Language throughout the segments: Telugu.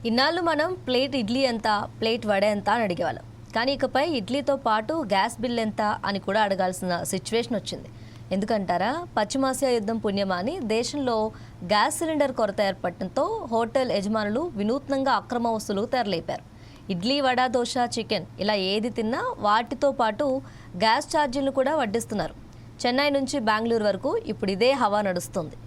ఇన్నాళ్ళు మనం ప్లేట్ ఇడ్లీ ఎంత, ప్లేట్ వడ ఎంత అని అడిగేవాళ్ళం. కానీ ఇకపై ఇడ్లీతో పాటు గ్యాస్ బిల్ ఎంత అని కూడా అడగాల్సిన సిచ్యువేషన్ వచ్చింది. ఎందుకంటారా, పశ్చిమాసియా యుద్ధం పుణ్యమాని దేశంలో గ్యాస్ సిలిండర్ కొరత ఏర్పడటంతో హోటల్ యజమానులు వినూత్నంగా అక్రమ వసూలు తెరలేపారు. ఇడ్లీ, వడ, దోశ, చికెన్ ఇలా ఏది తిన్నా వాటితో పాటు గ్యాస్ ఛార్జీలను కూడా వడ్డిస్తున్నారు. చెన్నై నుంచి బెంగళూరు వరకు ఇప్పుడు ఇదే హవా నడుస్తుంది.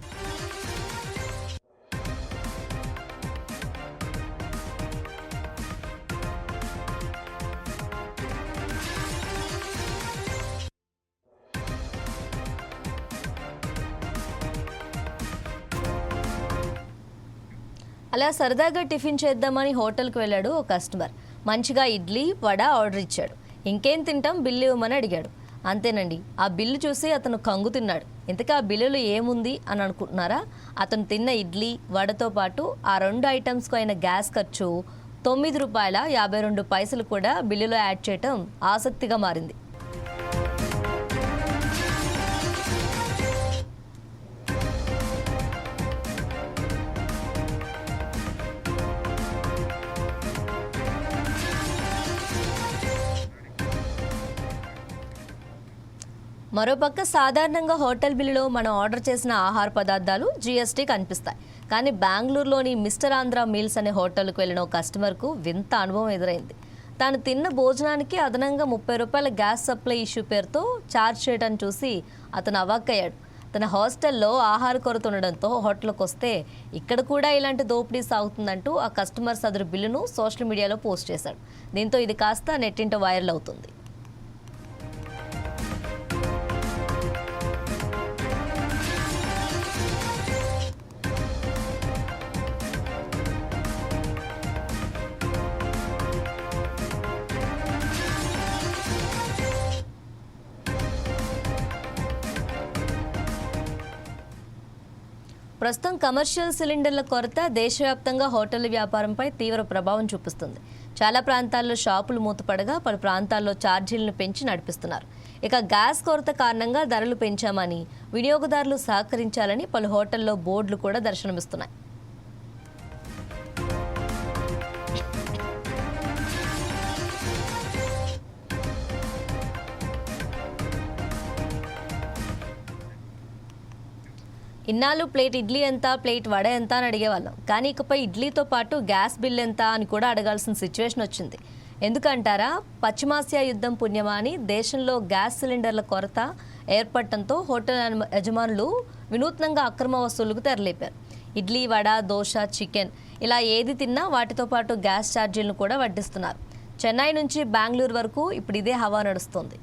అలా సరదాగా టిఫిన్ చేద్దామని హోటల్కి వెళ్ళాడు ఓ కస్టమర్. మంచిగా ఇడ్లీ, వడ ఆర్డర్ ఇచ్చాడు. ఇంకేం తింటాం, బిల్లు ఇవ్వమని అడిగాడు. అంతేనండి, ఆ బిల్లు చూసి అతను కంగు తిన్నాడు. ఇంతకీ ఆ బిల్లులో ఏముంది అని అనుకుంటున్నారా? అతను తిన్న ఇడ్లీ, వడతో పాటు ఆ 2 ఐటమ్స్కు అయిన గ్యాస్ ఖర్చు ₹9.52 కూడా బిల్లులో యాడ్ చేయటం ఆసక్తిగా మారింది. మరోపక్క సాధారణంగా హోటల్ బిల్లులో మనం ఆర్డర్ చేసిన ఆహార పదార్థాలు జీఎస్టీ కనిపిస్తాయి. కానీ బెంగళూరులోని మిస్టర్ ఆంధ్ర మీల్స్ అనే హోటల్కు వెళ్ళిన ఓ కస్టమర్కు వింత అనుభవం ఎదురైంది. తాను తిన్న భోజనానికి అదనంగా ₹30 గ్యాస్ సప్లై ఇష్యూ పేరుతో ఛార్జ్ చేయడాన్ని చూసి అతను అవాక్కయ్యాడు. తన హాస్టల్లో ఆహార కొరత ఉండడంతో హోటల్కి వస్తే ఇక్కడ కూడా ఇలాంటి దోపిడీ సాగుతుందంటూ ఆ కస్టమర్ సదరు బిల్లును సోషల్ మీడియాలో పోస్ట్ చేశాడు. దీంతో ఇది కాస్త నెట్టింట వైరల్ అవుతుంది. ప్రస్తుతం కమర్షియల్ సిలిండర్ల కొరత దేశవ్యాప్తంగా హోటళ్ల వ్యాపారంపై తీవ్ర ప్రభావం చూపిస్తుంది. చాలా ప్రాంతాల్లో షాపులు మూతపడగా పలు ప్రాంతాల్లో ఛార్జీలను పెంచి నడిపిస్తున్నారు. ఇక గ్యాస్ కొరత కారణంగా ధరలు పెంచామని వినియోగదారులు సహకరించాలని పలు హోటల్లో బోర్డులు కూడా దర్శనమిస్తున్నాయి. ఇన్నాళ్ళు ప్లేట్ ఇడ్లీ ఎంత, ప్లేట్ వడ ఎంత అని అడిగేవాళ్ళం. కానీ ఇకపై ఇడ్లీతో పాటు గ్యాస్ బిల్ ఎంత అని కూడా అడగాల్సిన సిచ్యువేషన్ వచ్చింది. ఎందుకంటారా, పశ్చిమాసియా యుద్ధం పుణ్యమాని దేశంలో గ్యాస్ సిలిండర్ల కొరత ఏర్పడటంతో హోటల్ యజమానులు వినూత్నంగా అక్రమ వసూళ్లకు తెరలేపారు. ఇడ్లీ, వడ, దోశ, చికెన్ ఇలా ఏది తిన్నా వాటితో పాటు గ్యాస్ ఛార్జీలను కూడా వడ్డిస్తున్నారు. చెన్నై నుంచి బెంగళూరు వరకు ఇప్పుడు ఇదే హవా నడుస్తుంది.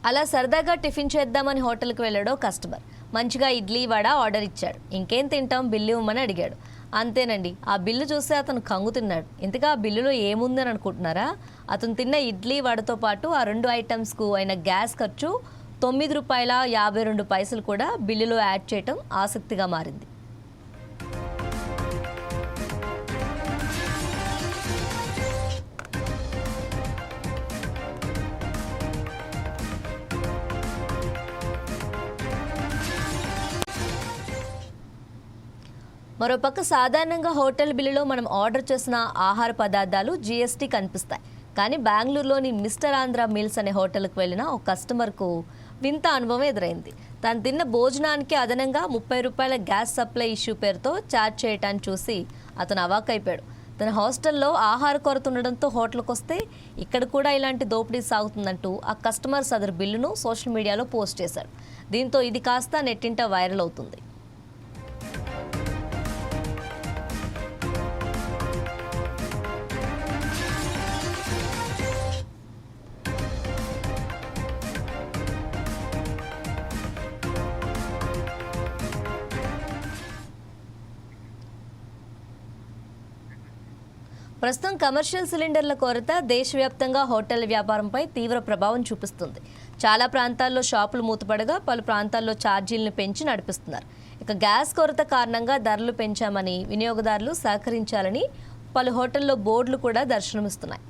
అలా సరదాగా టిఫిన్ చేద్దామని హోటల్కి వెళ్ళాడో కస్టమర్. మంచిగా ఇడ్లీ, వడ ఆర్డర్ ఇచ్చాడు. ఇంకేం తింటాం, బిల్లు ఇవ్వమని అడిగాడు. అంతేనండి, ఆ బిల్లు చూస్తే అతను కంగు తిన్నాడు. ఇంతగా ఆ బిల్లులో ఏముందని అనుకుంటున్నారా? అతను తిన్న ఇడ్లీ, వడతో పాటు ఆ 2 ఐటమ్స్కు అయిన గ్యాస్ ఖర్చు ₹9.52 కూడా బిల్లులో యాడ్ చేయటం ఆసక్తిగా మారింది. మరోపక్క సాధారణంగా హోటల్ బిల్లులో మనం ఆర్డర్ చేసిన ఆహార పదార్థాలు జీఎస్టీ కనిపిస్తాయి. కానీ బెంగళూరులోని మిస్టర్ ఆంధ్ర మీల్స్ అనే హోటల్కి వెళ్ళిన ఒక కస్టమర్కు వింత అనుభవం ఎదురైంది. తాను తిన్న భోజనానికి అదనంగా ₹30 గ్యాస్ సప్లై ఇష్యూ పేరుతో ఛార్జ్ చేయటాన్ని చూసి అతను అవాక్కైపోయాడు. తన హాస్టల్లో ఆహార కొరత ఉండడంతో హోటల్కి వస్తే ఇక్కడ కూడా ఇలాంటి దోపిడీ సాగుతుందంటూ ఆ కస్టమర్ సదరు బిల్లును సోషల్ మీడియాలో పోస్ట్ చేశాడు. దీంతో ఇది కాస్త నెట్టింట వైరల్ అవుతుంది. ప్రస్తుతం కమర్షియల్ సిలిండర్ల కొరత దేశవ్యాప్తంగా హోటళ్ల వ్యాపారంపై తీవ్ర ప్రభావం చూపిస్తుంది. చాలా ప్రాంతాల్లో షాపులు మూతపడగా పలు ప్రాంతాల్లో ఛార్జీలను పెంచి నడిపిస్తున్నారు. ఇక గ్యాస్ కొరత కారణంగా ధరలు పెంచామని వినియోగదారులు సహకరించాలని పలు హోటల్లో బోర్డులు కూడా దర్శనమిస్తున్నాయి.